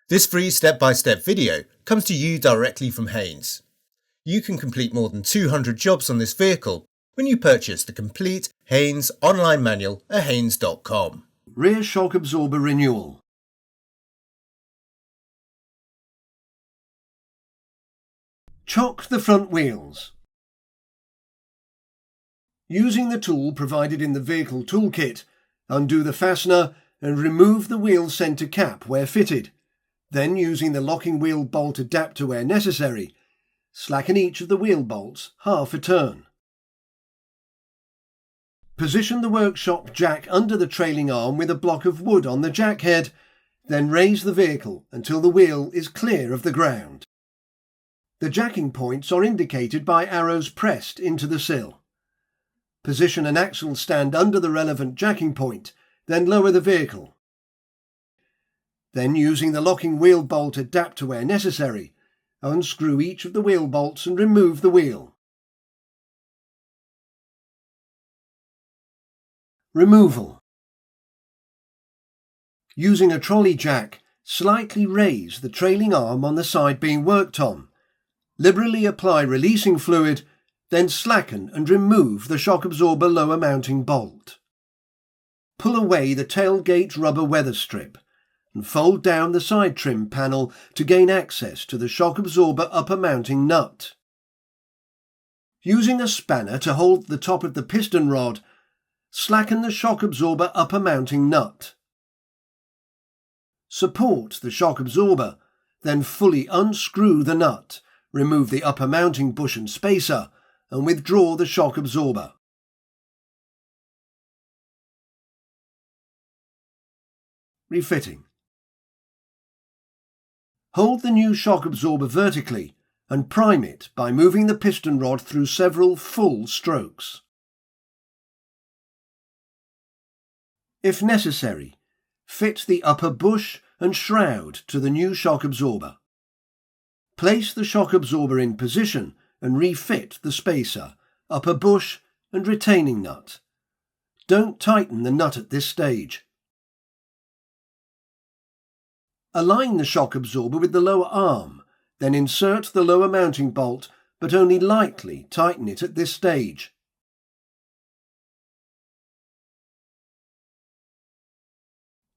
This free step-by-step video comes to you directly from Haynes. You can complete more than 200 jobs on this vehicle when you purchase the complete Haynes online manual at haynes.com. Rear shock absorber renewal. Chock the front wheels. Using the tool provided in the vehicle toolkit, undo the fastener and remove the wheel centre cap where fitted. Then, using the locking wheel bolt adapter where necessary, slacken each of the wheel bolts half a turn. Position the workshop jack under the trailing arm with a block of wood on the jack head, then raise the vehicle until the wheel is clear of the ground. The jacking points are indicated by arrows pressed into the sill. Position an axle stand under the relevant jacking point, then lower the vehicle. Then, using the locking wheel bolt adapter where necessary, unscrew each of the wheel bolts and remove the wheel. Removal. Using a trolley jack, slightly raise the trailing arm on the side being worked on. Liberally apply releasing fluid, then slacken and remove the shock absorber lower mounting bolt. Pull away the tailgate rubber weather strip and fold down the side trim panel to gain access to the shock absorber upper mounting nut. Using a spanner to hold the top of the piston rod, slacken the shock absorber upper mounting nut. Support the shock absorber, then fully unscrew the nut, remove the upper mounting bush and spacer, and withdraw the shock absorber. Refitting. Hold the new shock absorber vertically and prime it by moving the piston rod through several full strokes. If necessary, fit the upper bush and shroud to the new shock absorber. Place the shock absorber in position and refit the spacer, upper bush and retaining nut. Don't tighten the nut at this stage. Align the shock absorber with the lower arm, then insert the lower mounting bolt, but only lightly tighten it at this stage.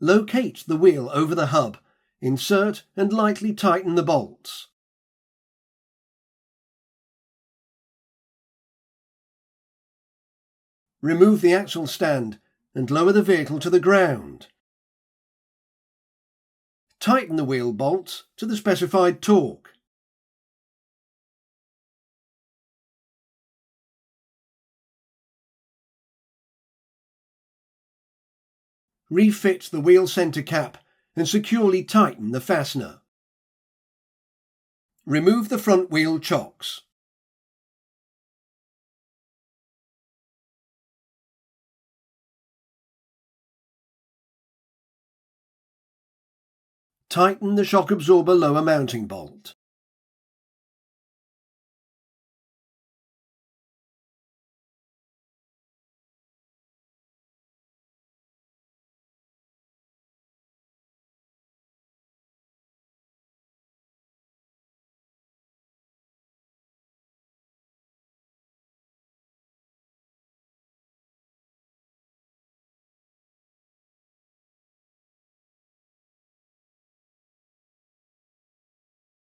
Locate the wheel over the hub, insert and lightly tighten the bolts. Remove the axle stand and lower the vehicle to the ground. Tighten the wheel bolts to the specified torque. Refit the wheel centre cap and securely tighten the fastener. Remove the front wheel chocks. Tighten the shock absorber lower mounting bolt.